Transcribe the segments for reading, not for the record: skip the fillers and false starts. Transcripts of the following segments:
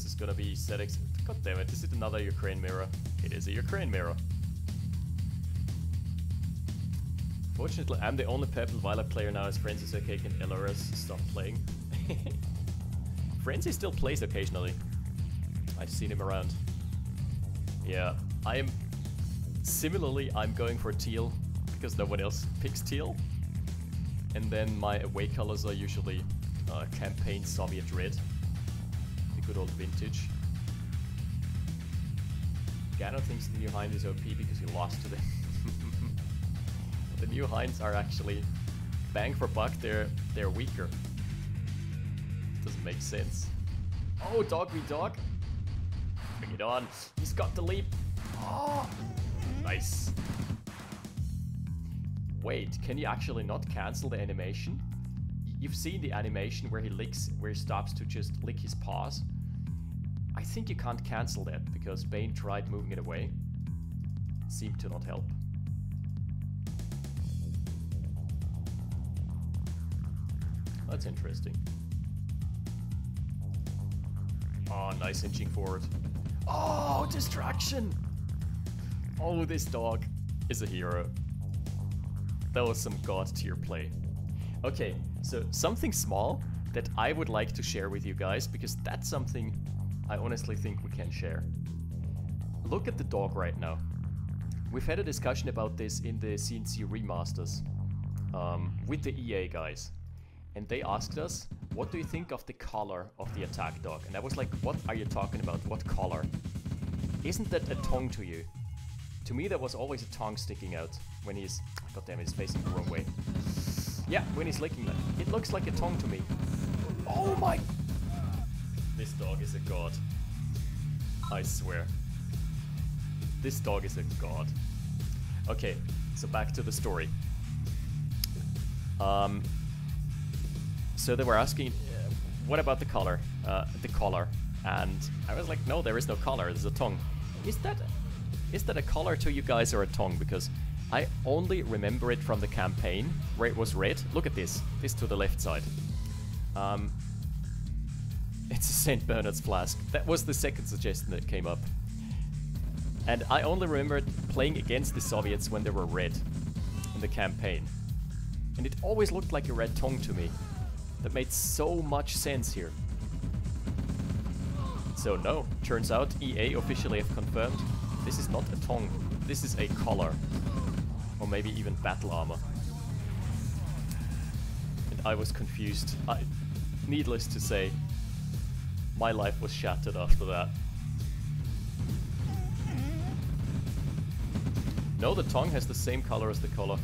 this is gonna be ZX. God damn it, is it another Ukraine mirror? It is a Ukraine mirror. Fortunately, I'm the only Purple Violet player now as Frenzy Circake and LRS stopped playing. Frenzy still plays occasionally. I've seen him around. Yeah, similarly, I'm going for teal because no one else picks teal. And then my away colors are usually campaign Soviet red. The good old vintage. Ganon thinks the new Hind is OP because he lost to them. The new Hinds are actually, bang for buck, they're weaker. Doesn't make sense. Oh, dog v dog. Bring it on. He's got the leap. Oh, nice. Wait, can you actually not cancel the animation? You've seen the animation where he stops to just lick his paws. I think you can't cancel that because Bain tried moving it away. Seemed to not help. That's interesting. Oh, nice inching forward. Oh, distraction! Oh, this dog is a hero. That was some god tier play. Okay, so something small that I would like to share with you guys, because that's something I honestly think we can share. Look at the dog right now. We've had a discussion about this in the CNC remasters with the EA guys. And they asked us, what do you think of the color of the attack dog? And I was like, what are you talking about? What color? Isn't that a tongue to you? To me, there was always a tongue sticking out when he's... God damn it, he's facing the wrong way. Yeah, when he's licking that. It looks like a tongue to me. Oh my... This dog is a god. I swear. This dog is a god. Okay, so back to the story. So they were asking, what about the color? The collar. And I was like, no, there is no collar, there's a tongue. Is that a collar to you guys or a tongue? Because I only remember it from the campaign where it was red. Look at this to the left side. It's a St. Bernard's flask. That was the second suggestion that came up. And I only remembered playing against the Soviets when they were red in the campaign. And it always looked like a red tongue to me. That made so much sense here. So no, turns out EA officially have confirmed this is not a tongue, this is a collar. Or maybe even battle armor. And I was confused. Needless to say, my life was shattered after that. No, the tongue has the same color as the collar.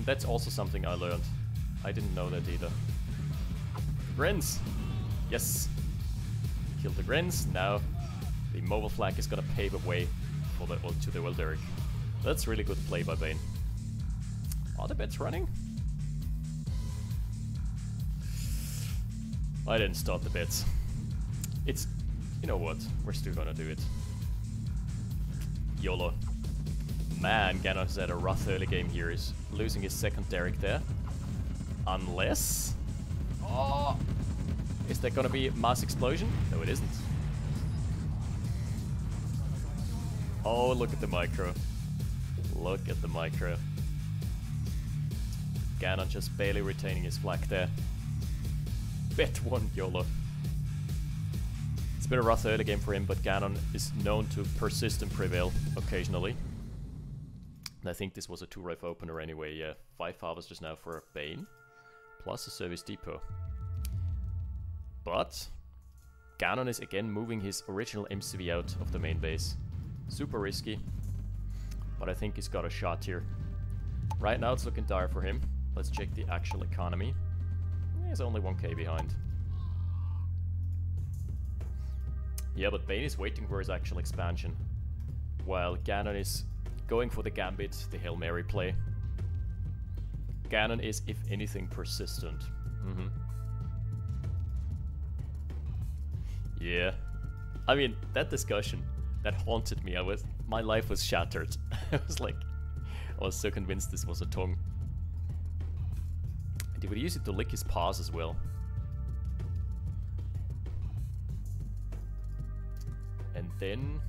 That's also something I learned. I didn't know that either. Grins! Yes! Killed the Grins. Now the mobile flank is gonna pave a way for to the Wilderic. That's really good play by Bain. Are the bets running? I didn't start the bets. It's... You know what? We're still gonna do it. YOLO. Man, Ganon has had a rough early game here. He's losing his second Derek there. Unless... Oh! Is there gonna be a mass explosion? No, it isn't. Oh, look at the micro. Look at the micro. Ganon just barely retaining his flag there. Bet one, YOLO. It's been a rough early game for him, but Ganon is known to persist and prevail occasionally. And I think this was a 2-ref opener anyway, yeah. 5 harvesters now for Bain, plus a service depot. But Ganon is again moving his original MCV out of the main base. Super risky, but I think he's got a shot here. Right now it's looking dire for him. Let's check the actual economy. He's only 1k behind. Yeah, but Bain is waiting for his actual expansion, while Ganon is going for the Gambit, the Hail Mary play. Ganon is, if anything, persistent. Yeah. I mean, that discussion, that haunted me. My life was shattered. I was so convinced this was a tongue. And he would use it to lick his paws as well. then...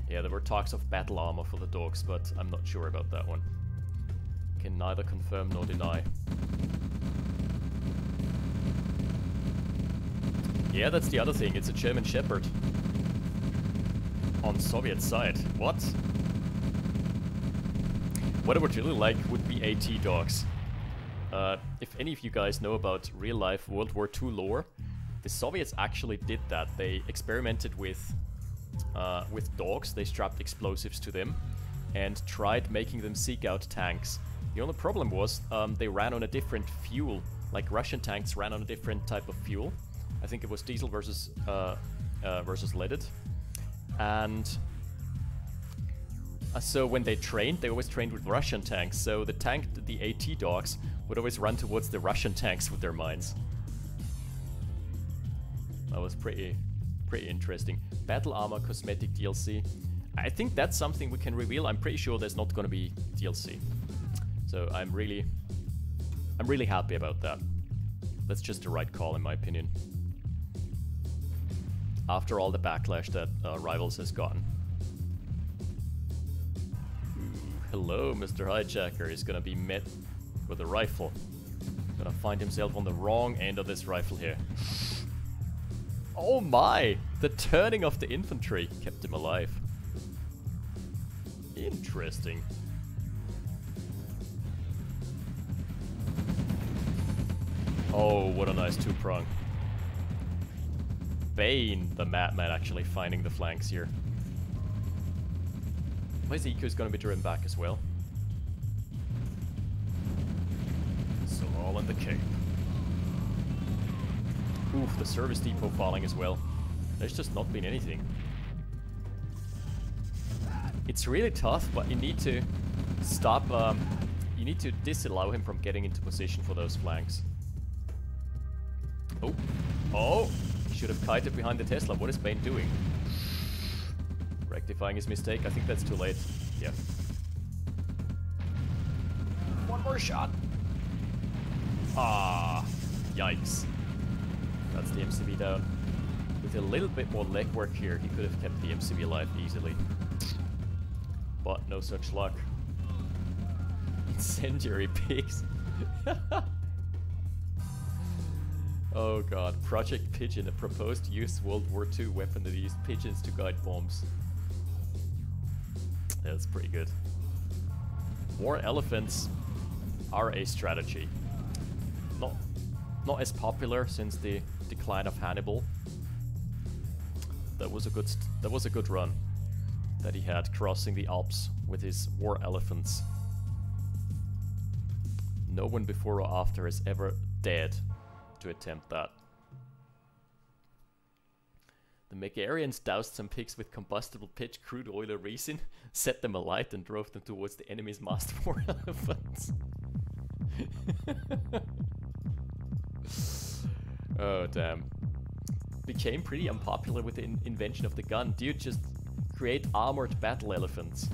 Yeah, there were talks of battle armor for the dogs, but I'm not sure about that one. Can neither confirm nor deny. Yeah, that's the other thing. It's a German Shepherd. On Soviet side. What? What I would really like would be AT dogs. If any of you guys know about real-life World War II lore, the Soviets actually did that. They experimented with dogs. They strapped explosives to them and tried making them seek out tanks. The only problem was they ran on a different fuel. Like Russian tanks ran on a different type of fuel. I think it was diesel versus leaded. And so when they trained, they always trained with Russian tanks. So the AT dogs would always run towards the Russian tanks with their mines. That was pretty interesting. Battle armor cosmetic DLC. I think that's something we can reveal. I'm pretty sure there's not going to be DLC. So I'm really happy about that. That's just the right call in my opinion. After all the backlash that Rivals has gotten. Hello, Mr. Hijacker. He's gonna be met with a rifle. Gonna find himself on the wrong end of this rifle here. Oh my! The turning of the infantry kept him alive. Interesting. Oh, what a nice two-prong. Bain, the madman, actually finding the flanks here. My Eco is going to be driven back as well. So all in the cape. Oof, the service depot falling as well. There's just not been anything. It's really tough, but you need to stop... you need to disallow him from getting into position for those flanks. Oh! Oh! Should have kited behind the Tesla. What is Bain doing? Rectifying his mistake. I think that's too late. Yeah. One more shot. Ah, yikes. That's the MCV down. With a little bit more legwork here, he could have kept the MCV alive easily. But no such luck. Incendiary pigs. Oh god, Project Pigeon, a proposed used World War II weapon that used pigeons to guide bombs. That's pretty good. War elephants are a strategy. Not as popular since the decline of Hannibal. That was a good run that he had crossing the Alps with his war elephants. No one before or after has ever dared to attempt that. The Megarians doused some pigs with combustible pitch, crude oil, or resin, set them alight, and drove them towards the enemy's masked war elephants. Oh damn. Became pretty unpopular with the invention of the gun. Dude, just create armored battle elephants.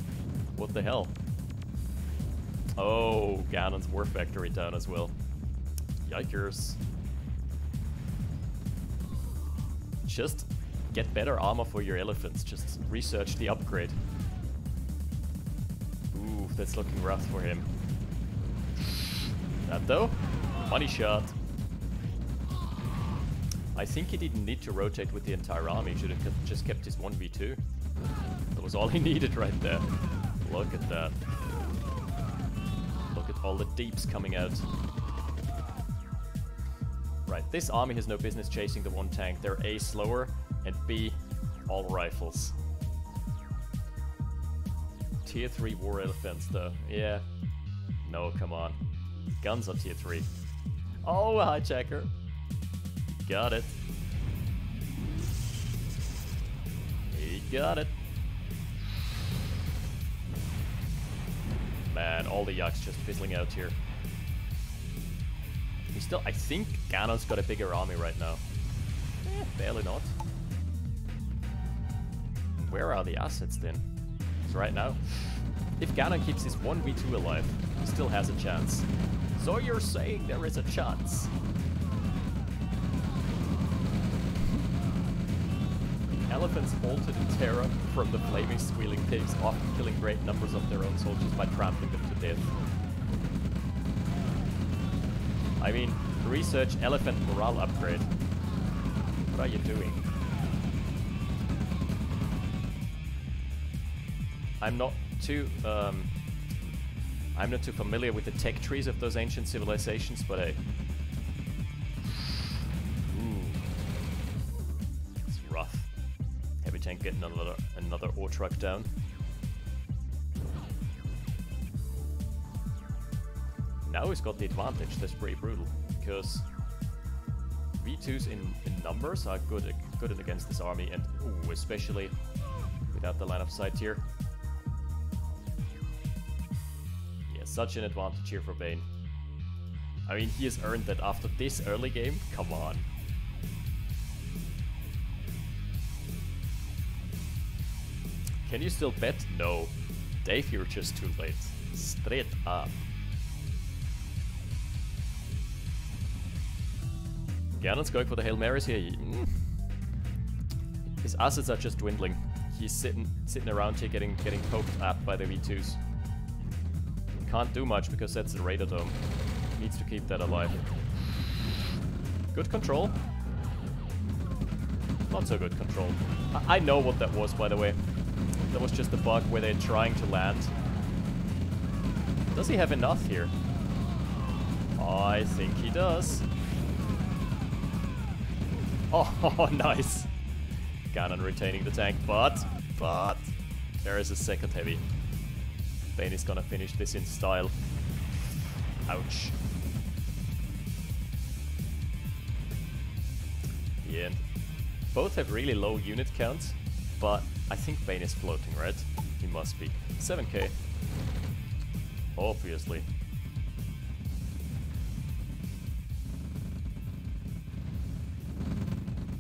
What the hell? Oh, Ganon's war factory down as well. Yikers. Just get better armor for your elephants. Just research the upgrade. Ooh, that's looking rough for him. That though? Money shot. I think he didn't need to rotate with the entire army. He should have just kept his 1v2. That was all he needed right there. Look at that. Look at all the deeps coming out. Right, this army has no business chasing the one tank. They're A, slower, and B, all rifles. Tier 3 war elephants though. Yeah. No, come on. Guns on tier 3. Oh, a hijacker. Got it. He got it. Man, all the yucks just fizzling out here. He still, I think Ganon's got a bigger army right now. Barely not. Where are the assets then? So right now, if Ganon keeps his 1v2 alive, he still has a chance. So you're saying there is a chance? elephants bolted in terror from the flaming squealing pigs, often killing great numbers of their own soldiers by trampling them to death. I mean, research elephant morale upgrade. What are you doing? I'm not too familiar with the tech trees of those ancient civilizations, but hey. Ooh. It's rough. Heavy tank getting another ore truck down. Now he's got the advantage. That's pretty brutal, because V2s in numbers are good against this army, and ooh, especially without the line of sight here. Yeah, such an advantage here for Bain. I mean, he has earned that after this early game. Come on. Can you still bet? No. Dave, you're just too late. Straight up. Ganon's going for the Hail Marys here. His assets are just dwindling. He's sitting around here getting poked at by the V2s. Can't do much because that's the radar dome. Needs to keep that alive. Good control. Not so good control. I know what that was, by the way. That was just a bug where they're trying to land. Does he have enough here? I think he does. Oh, nice. Ganon retaining the tank, but there is a second heavy. Bain is gonna finish this in style. Ouch. Yeah, and both have really low unit counts, but I think Bain is floating, right? He must be. 7k. Obviously.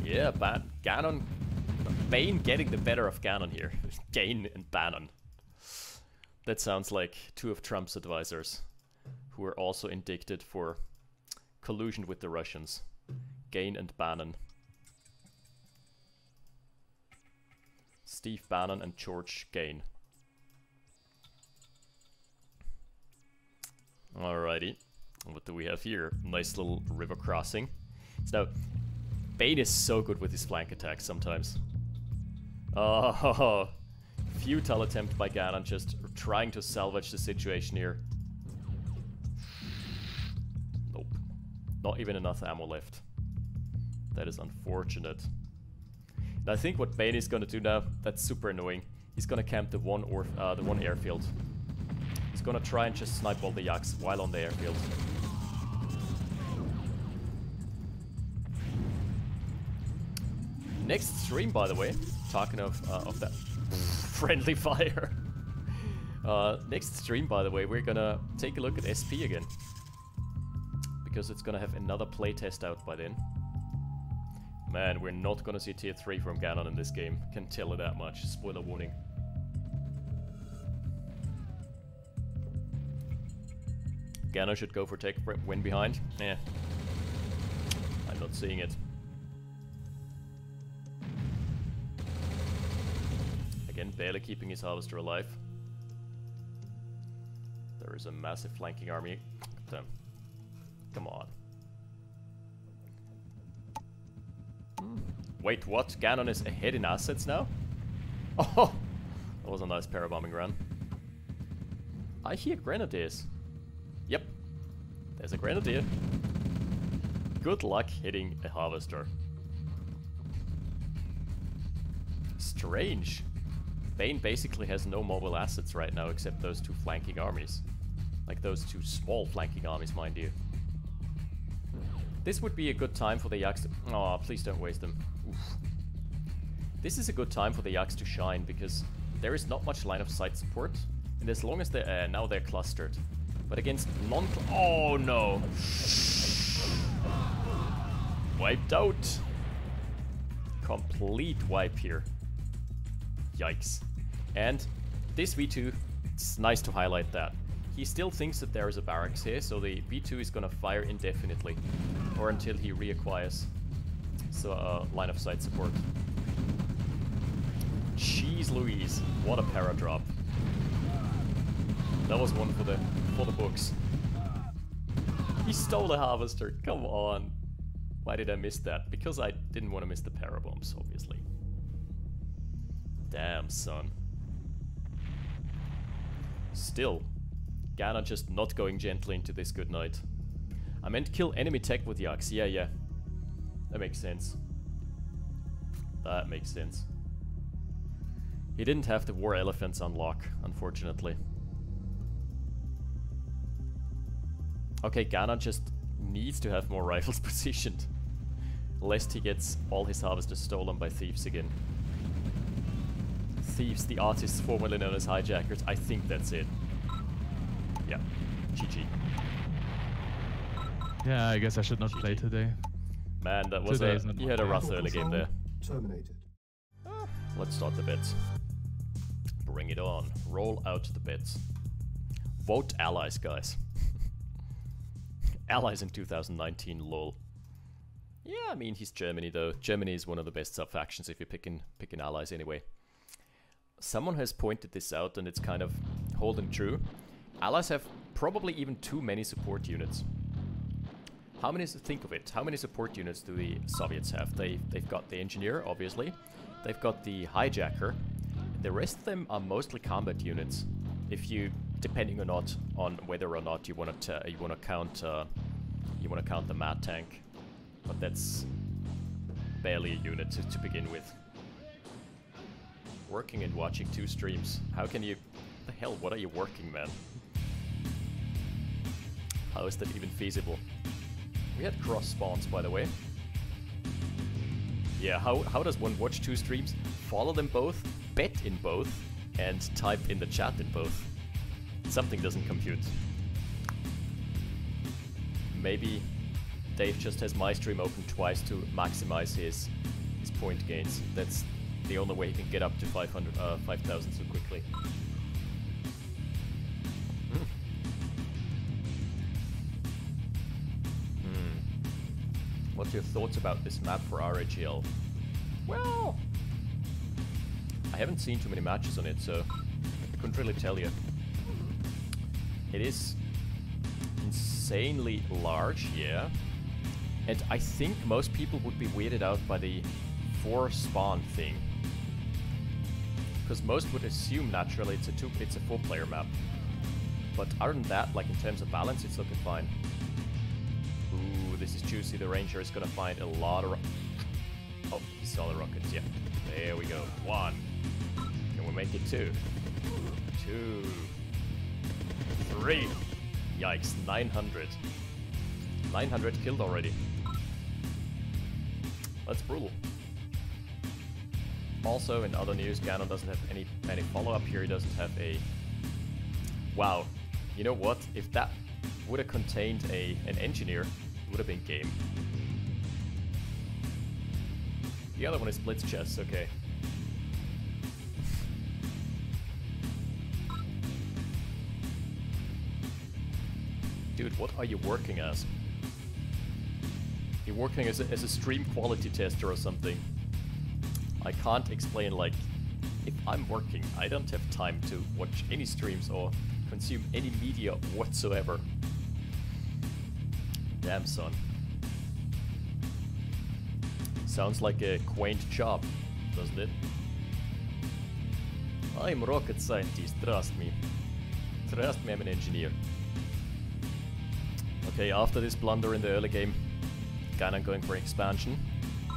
Yeah, Bain getting the better of Ganon here. Gain and Bannon. That sounds like two of Trump's advisors, who are also indicted for collusion with the Russians. Gain and Bannon. Steve Bannon and George Gain. Alrighty. What do we have here? Nice little river crossing. So, Bain is so good with his flank attacks sometimes. Oh, futile attempt by Ganon, just trying to salvage the situation here. Nope. Not even enough ammo left. That is unfortunate. And I think what Bain is gonna do now, that's super annoying. He's gonna camp the one airfield. He's gonna try and just snipe all the yaks while on the airfield. Next stream, by the way, talking of that friendly fire. Next stream, by the way, we're gonna take a look at SP again, because it's gonna have another playtest out by then. Man, we're not gonna see tier 3 from Ganon in this game. Can tell you that much. Spoiler warning. Ganon should go for take win behind. Eh. I'm not seeing it. Again, barely keeping his harvester alive. There is a massive flanking army. Damn. Come on. Wait, what? Ganon is ahead in assets now? Oh! That was a nice parabombing run. I hear grenadiers. Yep. There's a grenadier. Good luck hitting a harvester. Strange. Bain basically has no mobile assets right now except those two flanking armies. Like those two small flanking armies, mind you. This would be a good time for the yaks to... Aw, please don't waste them. Oof. This is a good time for the yaks to shine because there is not much line of sight support. And as long as they're... now they're clustered. But against non... Oh no! Wiped out! Complete wipe here. Yikes. And this V2, it's nice to highlight that. He still thinks that there is a barracks here, so the V2 is gonna fire indefinitely. Or until he reacquires line of sight support. Jeez Louise, what a paradrop. That was one for the books. He stole the harvester, come on. Why did I miss that? Because I didn't want to miss the parabombs, obviously. Damn, son. Still, Ganon just not going gently into this good night. I meant kill enemy tech with the axe. Yeah. That makes sense. That makes sense. He didn't have the war elephants unlock, unfortunately. Okay, Ganon just needs to have more rifles positioned. Lest he gets all his harvesters stolen by thieves again. Thieves, the artists formerly known as hijackers. I think that's it. Yeah. GG. Yeah, I guess I should not play today. Man, that was you had a rough early game there. Terminated. Let's start the bets. Bring it on. Roll out the bets. Vote allies, guys. Allies in 2019, lol. Yeah, I mean, he's Germany, though. Germany is one of the best sub-factions if you're picking allies anyway. Someone has pointed this out, and it's kind of holding true. Allies have probably even too many support units. How many, think of it, how many support units do the Soviets have? They've got the engineer, obviously. They've got the hijacker. The rest of them are mostly combat units. If you, depending or not on whether or not you want to count the Mad Tank, but that's barely a unit to begin with. Working and watching 2 streams. How can you? The hell? What are you working, man? How is that even feasible? We had cross spawns, by the way. Yeah. How does one watch 2 streams? Follow them both, bet in both, and type in the chat in both. Something doesn't compute. Maybe Dave just has my stream open twice to maximize his point gains. That's the only way he can get up to 5,000 so quickly. What's your thoughts about this map for RHL? Well, I haven't seen too many matches on it, so I couldn't really tell you. It is insanely large, yeah. And I think most people would be weirded out by the 4 spawn thing. Because most would assume naturally it's a 4-player map. But other than that, like in terms of balance, it's looking fine. Ooh, this is juicy. The Ranger is gonna find a lot of... Oh, he saw the rockets, yeah. There we go. 1. Can we make it 2? 2. 3. Yikes, 900. 900 killed already. That's brutal. Also, in other news, Ganon doesn't have any follow-up here. He doesn't have a... Wow. You know what? If that would have contained an engineer, it would have been game. The other one is Blitz Chess, okay. Dude, what are you working as? You're working as a stream quality tester or something. I can't explain, like, if I'm working, I don't have time to watch any streams or consume any media whatsoever. Damn, son. Sounds like a quaint job, doesn't it? I'm a rocket scientist, trust me. Trust me, I'm an engineer. Okay, after this blunder in the early game, Ganon going for an expansion.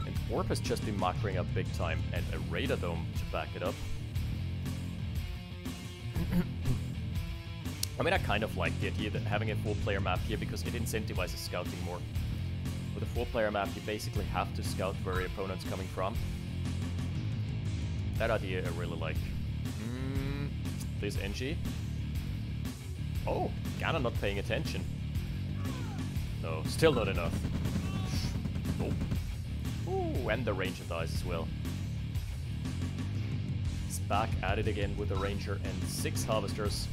And Orb has just been muckering up big time, and a Radar Dome to back it up. I mean, I kind of like the idea that having a 4-player map here because it incentivizes scouting more. With a 4-player map, you basically have to scout where your opponent's coming from. That idea I really like. This NG. Oh, Ganon not paying attention. No, still not enough. Nope. Ooh, and the Ranger dies as well. It's back at it again with the Ranger and 6 Harvesters.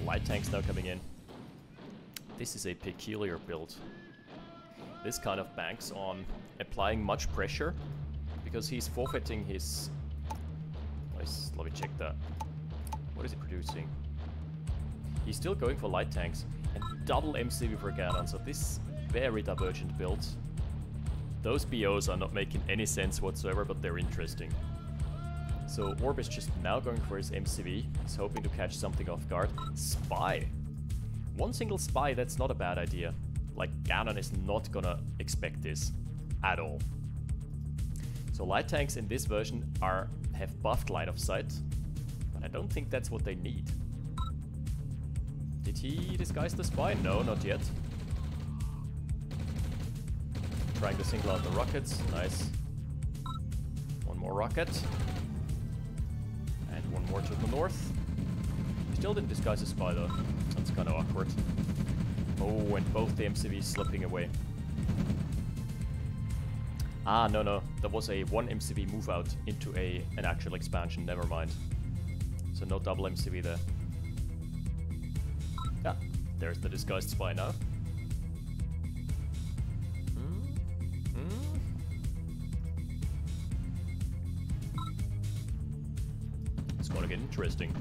Light tanks now coming in. This is a peculiar build. This kind of banks on applying much pressure because he's forfeiting his Let me check that. What is he producing? He's still going for light tanks and double MCV for Ganon, so this very divergent build. Those BOs are not making any sense whatsoever, but they're interesting. So Orb is just now going for his MCV. He's hoping to catch something off guard. Spy! One single spy, that's not a bad idea. Like, Ganon is not gonna expect this at all. So light tanks in this version have buffed line of sight, but I don't think that's what they need. Did he disguise the spy? No, not yet. Trying to single out the rockets. Nice. One more rocket. And one more to the north. Still didn't disguise the spy though. That's kind of awkward. Oh, and both the MCVs slipping away. Ah, no. That was a one MCV move out into an actual expansion. Never mind. So no double MCV there. Yeah, there's the disguised spy now. It's gonna get interesting.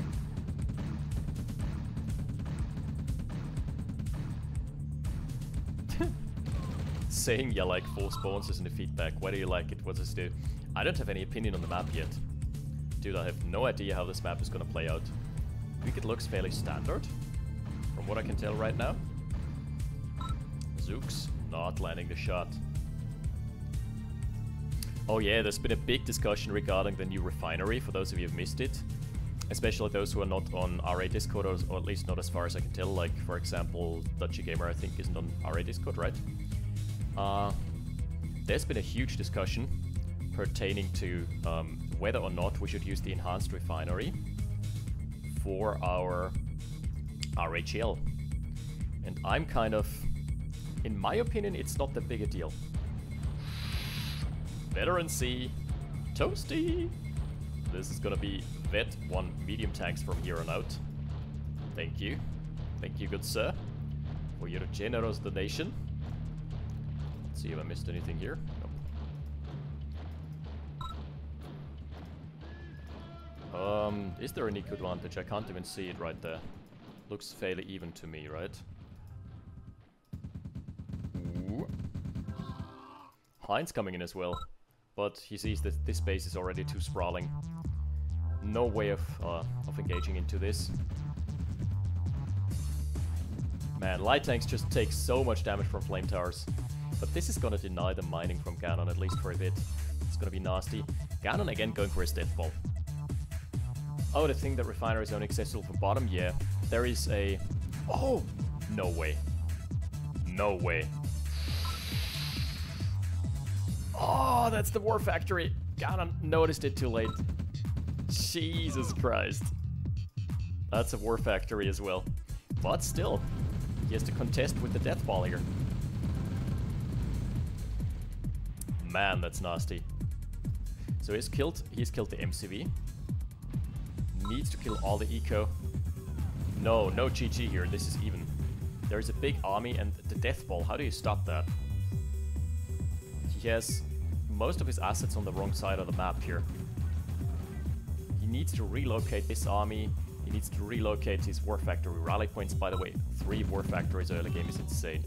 Saying you like 4 spawns isn't a feedback. Why do you like it? What does it do? I don't have any opinion on the map yet. Dude, I have no idea how this map is gonna play out. I think it looks fairly standard, from what I can tell right now. Zooks not landing the shot. Oh yeah, there's been a big discussion regarding the new refinery, for those of you who've missed it. Especially those who are not on RA Discord, or at least not as far as I can tell. Like, for example, Dutchy Gamer, I think, isn't on RA Discord, right? There's been a huge discussion pertaining to whether or not we should use the enhanced refinery for our RHL. And I'm kind of... In my opinion, it's not that big a deal. Veteran C. Toasty! This is gonna be Vet 1 medium tanks from here on out. Thank you. Thank you, good sir, for your generous donation. Let's see if I missed anything here. Nope. Is there any good advantage? I can't even see it right there. Looks fairly even to me, right? Ooh. Heinz coming in as well, but he sees that this base is already too sprawling. No way of engaging into this. Man, light tanks just take so much damage from flame towers. But this is gonna deny the mining from Ganon, at least for a bit. It's gonna be nasty. Ganon again going for his death ball. Oh, the thing that refinery is only accessible from bottom? Yeah. There is a... Oh! No way. No way. Oh, that's the war factory. Ganon noticed it too late. Jesus Christ. That's a war factory as well. But still, he has to contest with the death ball here. Man, that's nasty. So he's killed the MCV. Needs to kill all the eco. No GG here, this is even. There is a big army and the death ball, how do you stop that? He has most of his assets on the wrong side of the map here. He needs to relocate this army. He needs to relocate his war factory. Rally points, by the way. 3 war factories early game is insane.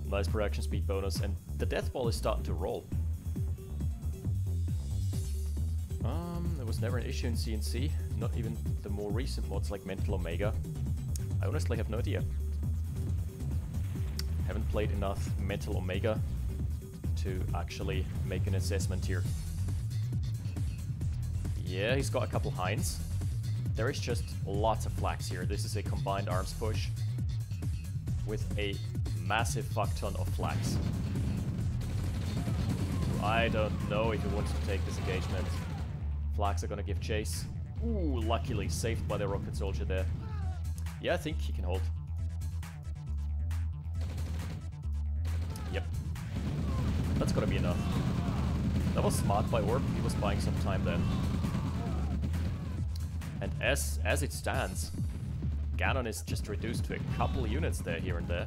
Nice production speed bonus, and the death ball is starting to roll. There was never an issue in CNC, not even the more recent mods like Mental Omega. I honestly have no idea. Haven't played enough Mental Omega to actually make an assessment here. Yeah, he's got a couple Heinz. There is just lots of flax here. This is a combined arms push with a massive fuck ton of flax. I don't know if he wants to take this engagement. Flax are gonna give chase. Ooh, luckily saved by the rocket soldier there. Yeah, I think he can hold. Yep. That's gonna be enough. That was smart by Orb. He was buying some time then. And as it stands, Ganon is just reduced to a couple units there, here and there.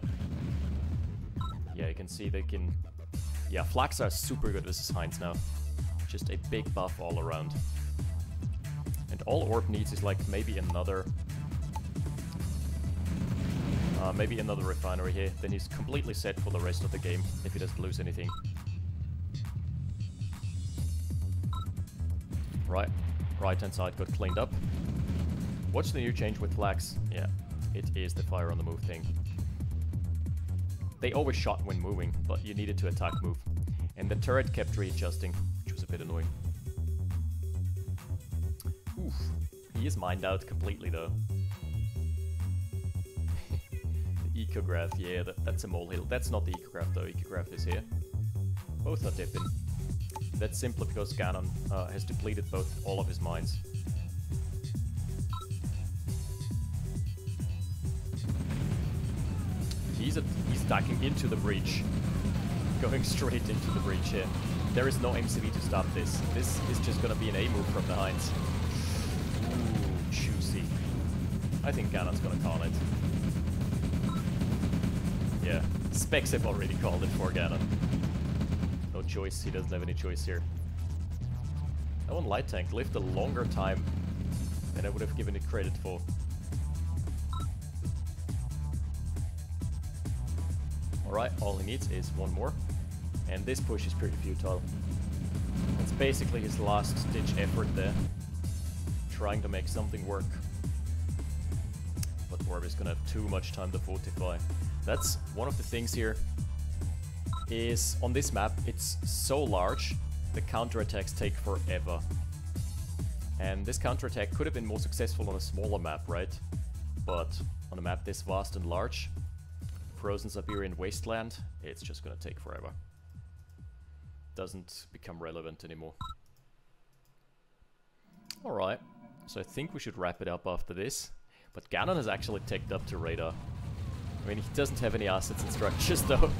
Yeah, you can see they can... Yeah, flax are super good versus Heinz now. Just a big buff all around. And all Orb needs is like maybe another refinery here. Then he's completely set for the rest of the game if he doesn't lose anything. Right hand side got cleaned up. What's the new change with flags? Yeah, it is the fire on the move thing. They always shot when moving, but you needed to attack move. And the turret kept readjusting, which was a bit annoying. Oof. He is mined out completely though. The ecograph, yeah, that's a molehill. That's not the ecograph though, ecograph is here. Both are dipping. That's simply because Ganon has depleted all of his mines. He's stacking into the breach. Going straight into the breach here. There is no MCV to stop this. This is just gonna be an A move from behind. Ooh, juicy. I think Ganon's gonna call it. Yeah, Specs have already called it for Ganon. No choice, he doesn't have any choice here. That one light tank lived a longer time than I would have given it credit for. Alright, all he needs is one more. And this push is pretty futile. It's basically his last ditch effort there. Trying to make something work. But Orb is gonna have too much time to fortify. That's one of the things here. Is on this map, it's so large, the counterattacks take forever. And this counterattack could have been more successful on a smaller map, right? But on a map this vast and large, frozen Siberian wasteland, it's just gonna take forever. Doesn't become relevant anymore. Alright, so I think we should wrap it up after this. But Ganon has actually ticked up to radar. I mean, he doesn't have any assets and structures though.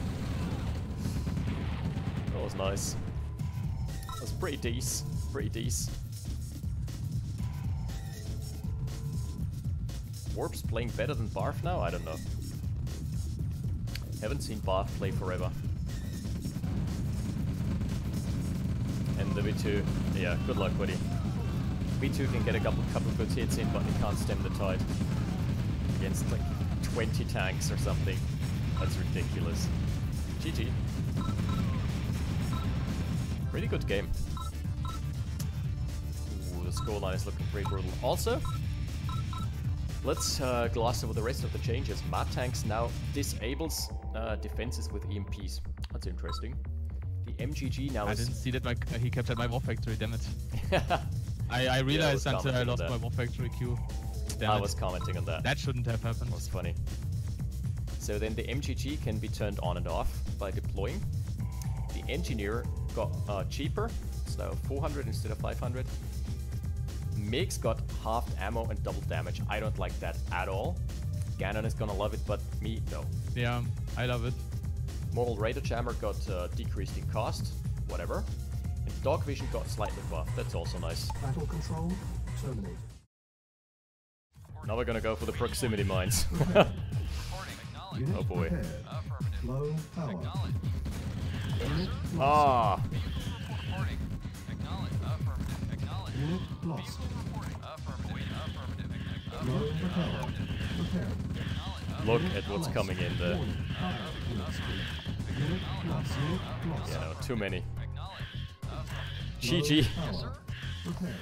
That was nice. That was pretty decent. Pretty decent. Orb's playing better than Barf now? I don't know. Haven't seen Barf play forever. And the V2, yeah, good luck, buddy. V2 can get a couple good hits in, but he can't stem the tide. Against like 20 tanks or something. That's ridiculous. GG. Really good game. Ooh, the scoreline is looking pretty brutal. Also, let's gloss over the rest of the changes. Map tanks now disables defenses with EMPs. That's interesting. The MGG now I didn't see that he kept at my War Factory, damn it. I realized until I lost my War Factory queue. I was commenting on that. That shouldn't have happened. That was funny. So then the MGG can be turned on and off by deploying. The Engineer got cheaper, so 400 instead of 500. Mix got halved ammo and double damage. I don't like that at all. Ganon is gonna love it, but me, no. Yeah, I love it. Mortal Radar Jammer got decreased in cost, whatever. And Dog Vision got slightly buffed, that's also nice. Battle control terminated. Now we're gonna go for the proximity mines. Oh boy. Low power. Ah! Unit lost. Low power. Repair. Look at what's coming in there. Unit lost. Unit lost. Yeah, no, too many. Low GG. power. Repair.